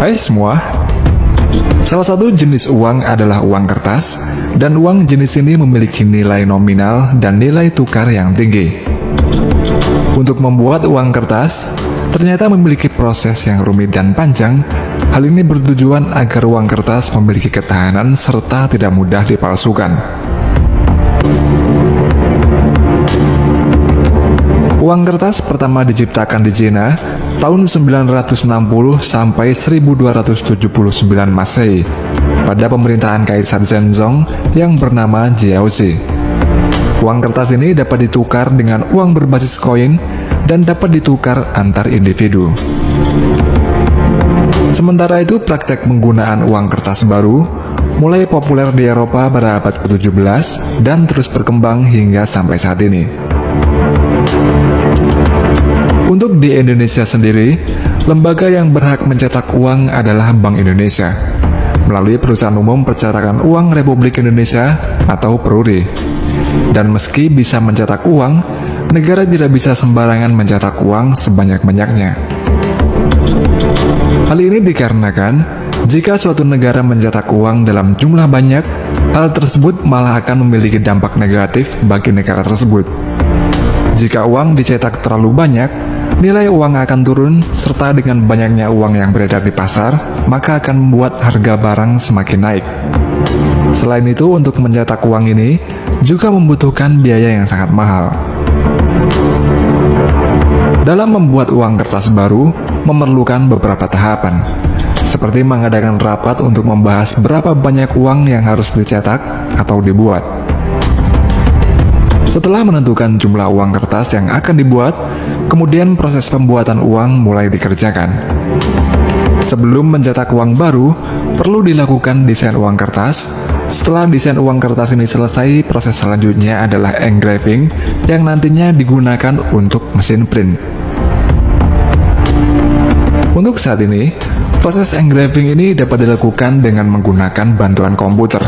Hai semua, salah satu jenis uang adalah uang kertas, dan uang jenis ini memiliki nilai nominal dan nilai tukar yang tinggi. Untuk membuat uang kertas, ternyata memiliki proses yang rumit dan panjang. Hal ini bertujuan agar uang kertas memiliki ketahanan serta tidak mudah dipalsukan. Uang kertas pertama diciptakan di Cina tahun 960 sampai 1279 Masehi pada pemerintahan Kaisar Zhenzong yang bernama Jiaozi. Uang kertas ini dapat ditukar dengan uang berbasis koin dan dapat ditukar antar individu. Sementara itu, praktek penggunaan uang kertas baru mulai populer di Eropa pada abad ke-17 dan terus berkembang hingga sampai saat ini. Untuk di Indonesia sendiri, lembaga yang berhak mencetak uang adalah Bank Indonesia melalui Perusahaan Umum Percetakan Uang Republik Indonesia atau PERURI. Dan meski bisa mencetak uang, negara tidak bisa sembarangan mencetak uang sebanyak-banyaknya. Hal ini dikarenakan jika suatu negara mencetak uang dalam jumlah banyak, hal tersebut malah akan memiliki dampak negatif bagi negara tersebut. Jika uang dicetak terlalu banyak, nilai uang akan turun, serta dengan banyaknya uang yang beredar di pasar, maka akan membuat harga barang semakin naik. Selain itu, untuk mencetak uang ini juga membutuhkan biaya yang sangat mahal. Dalam membuat uang kertas baru, memerlukan beberapa tahapan, seperti mengadakan rapat untuk membahas berapa banyak uang yang harus dicetak atau dibuat. Setelah menentukan jumlah uang kertas yang akan dibuat, kemudian proses pembuatan uang mulai dikerjakan. Sebelum mencetak uang baru, perlu dilakukan desain uang kertas. Setelah desain uang kertas ini selesai, proses selanjutnya adalah engraving yang nantinya digunakan untuk mesin print. Untuk saat ini, proses engraving ini dapat dilakukan dengan menggunakan bantuan komputer.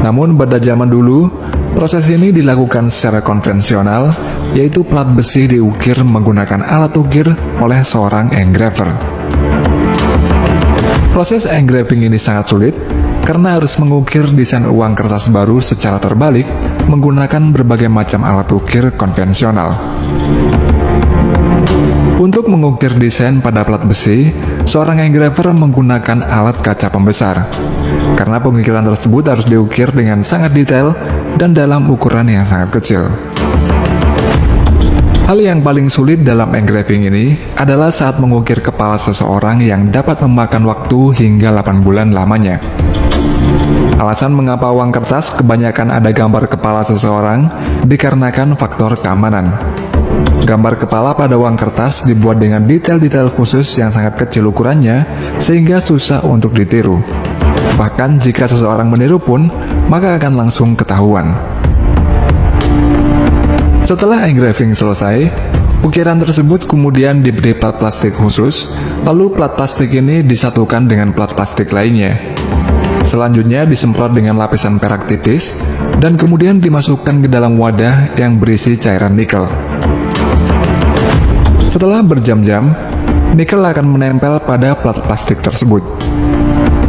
Namun pada zaman dulu, proses ini dilakukan secara konvensional, yaitu plat besi diukir menggunakan alat ukir oleh seorang engraver. Proses engraving ini sangat sulit, karena harus mengukir desain uang kertas baru secara terbalik menggunakan berbagai macam alat ukir konvensional. Untuk mengukir desain pada plat besi, seorang engraver menggunakan alat kaca pembesar. Karena pengukiran tersebut harus diukir dengan sangat detail dan dalam ukuran yang sangat kecil. Hal yang paling sulit dalam engraving ini adalah saat mengukir kepala seseorang yang dapat memakan waktu hingga 8 bulan lamanya. Alasan mengapa uang kertas kebanyakan ada gambar kepala seseorang dikarenakan faktor keamanan. Gambar kepala pada uang kertas dibuat dengan detail-detail khusus yang sangat kecil ukurannya, sehingga susah untuk ditiru. Bahkan jika seseorang meniru pun, maka akan langsung ketahuan. Setelah engraving selesai, ukiran tersebut kemudian diberi plat plastik khusus, lalu plat plastik ini disatukan dengan plat plastik lainnya. Selanjutnya disemprot dengan lapisan perak tipis, dan kemudian dimasukkan ke dalam wadah yang berisi cairan nikel. Setelah berjam-jam, nikel akan menempel pada plat plastik tersebut.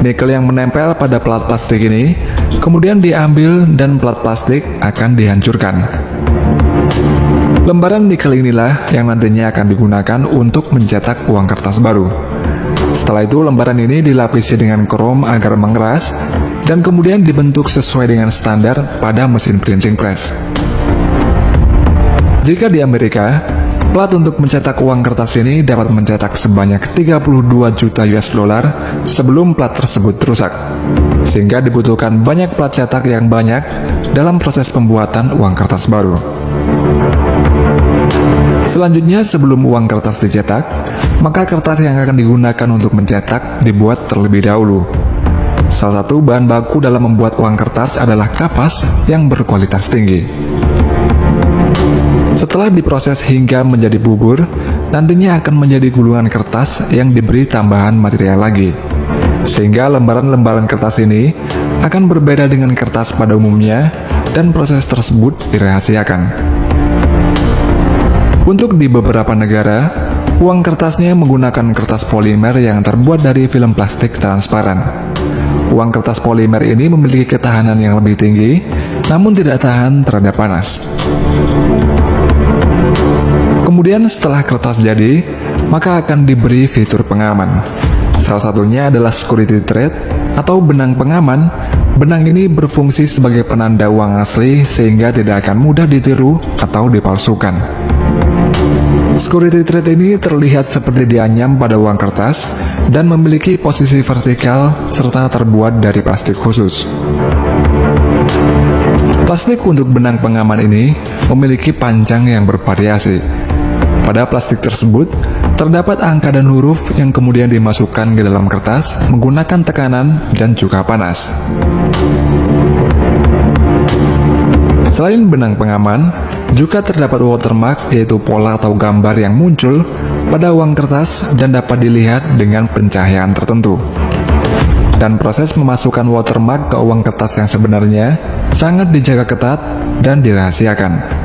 Nikel yang menempel pada plat plastik ini kemudian diambil dan plat plastik akan dihancurkan. Lembaran nikel inilah yang nantinya akan digunakan untuk mencetak uang kertas baru. Setelah itu, lembaran ini dilapisi dengan krom agar mengeras dan kemudian dibentuk sesuai dengan standar pada mesin printing press. Jika di Amerika, plat untuk mencetak uang kertas ini dapat mencetak sebanyak 32 juta US dollar sebelum plat tersebut rusak, sehingga dibutuhkan banyak plat cetak yang banyak dalam proses pembuatan uang kertas baru. Selanjutnya, sebelum uang kertas dicetak, maka kertas yang akan digunakan untuk mencetak dibuat terlebih dahulu. Salah satu bahan baku dalam membuat uang kertas adalah kapas yang berkualitas tinggi. Setelah diproses hingga menjadi bubur, nantinya akan menjadi gulungan kertas yang diberi tambahan material lagi. Sehingga lembaran-lembaran kertas ini akan berbeda dengan kertas pada umumnya dan proses tersebut dirahasiakan. Untuk di beberapa negara, Uang kertasnya menggunakan kertas polimer yang terbuat dari film plastik transparan. Uang kertas polimer ini memiliki ketahanan yang lebih tinggi, namun tidak tahan terhadap panas. Kemudian setelah kertas jadi, maka akan diberi fitur pengaman. Salah satunya adalah security thread atau benang pengaman. Benang ini berfungsi sebagai penanda uang asli sehingga tidak akan mudah ditiru atau dipalsukan. Security thread ini terlihat seperti dianyam pada uang kertas dan memiliki posisi vertikal serta terbuat dari plastik khusus. Plastik untuk benang pengaman ini memiliki panjang yang bervariasi. Pada plastik tersebut, terdapat angka dan huruf yang kemudian dimasukkan ke dalam kertas menggunakan tekanan dan juga panas. Selain benang pengaman, juga terdapat watermark, yaitu pola atau gambar yang muncul pada uang kertas dan dapat dilihat dengan pencahayaan tertentu. Dan proses memasukkan watermark ke uang kertas yang sebenarnya sangat dijaga ketat dan dirahasiakan.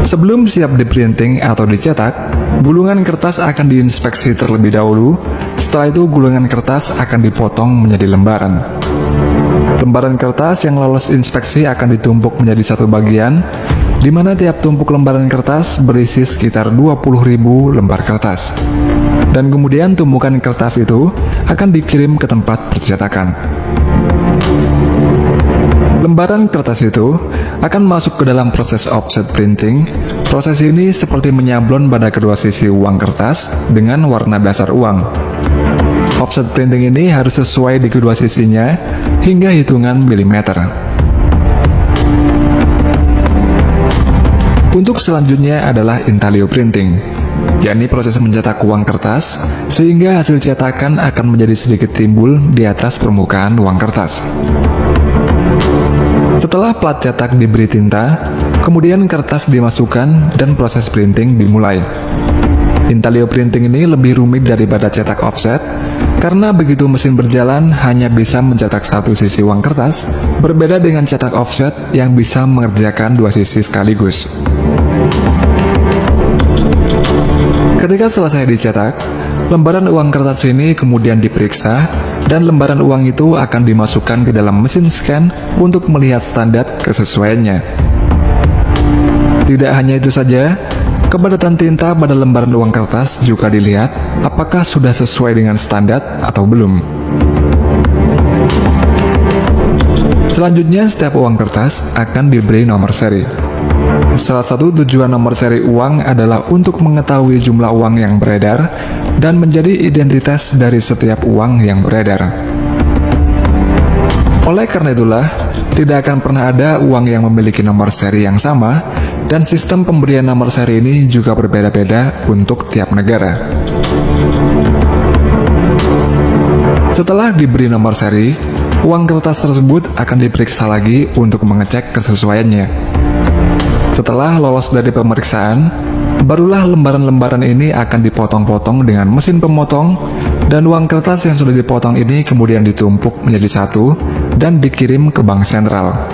Sebelum siap di-printing atau dicetak, gulungan kertas akan diinspeksi terlebih dahulu. Setelah itu gulungan kertas akan dipotong menjadi lembaran. Lembaran kertas yang lolos inspeksi akan ditumpuk menjadi satu bagian, di mana tiap tumpuk lembaran kertas berisi sekitar 20.000 lembar kertas. Dan kemudian tumpukan kertas itu akan dikirim ke tempat percetakan. Lembaran kertas itu akan masuk ke dalam proses offset printing. Proses ini seperti menyablon pada kedua sisi uang kertas dengan warna dasar uang. Offset printing ini harus sesuai di kedua sisinya hingga hitungan milimeter. Untuk selanjutnya adalah intaglio printing, yakni proses mencetak uang kertas sehingga hasil cetakan akan menjadi sedikit timbul di atas permukaan uang kertas. Setelah plat cetak diberi tinta, kemudian kertas dimasukkan dan proses printing dimulai. Intaglio printing ini lebih rumit daripada cetak offset, karena begitu mesin berjalan hanya bisa mencetak satu sisi uang kertas, berbeda dengan cetak offset yang bisa mengerjakan dua sisi sekaligus. Ketika selesai dicetak, lembaran uang kertas ini kemudian diperiksa, dan lembaran uang itu akan dimasukkan ke dalam mesin scan untuk melihat standar kesesuaiannya. Tidak hanya itu saja, kepadatan tinta pada lembaran uang kertas juga dilihat apakah sudah sesuai dengan standar atau belum. Selanjutnya, setiap uang kertas akan diberi nomor seri. Salah satu tujuan nomor seri uang adalah untuk mengetahui jumlah uang yang beredar dan menjadi identitas dari setiap uang yang beredar. Oleh karena itulah, tidak akan pernah ada uang yang memiliki nomor seri yang sama, dan sistem pemberian nomor seri ini juga berbeda-beda untuk tiap negara. Setelah diberi nomor seri, uang kertas tersebut akan diperiksa lagi untuk mengecek kesesuaiannya. Setelah lolos dari pemeriksaan, barulah lembaran-lembaran ini akan dipotong-potong dengan mesin pemotong, dan uang kertas yang sudah dipotong ini kemudian ditumpuk menjadi satu dan dikirim ke bank sentral.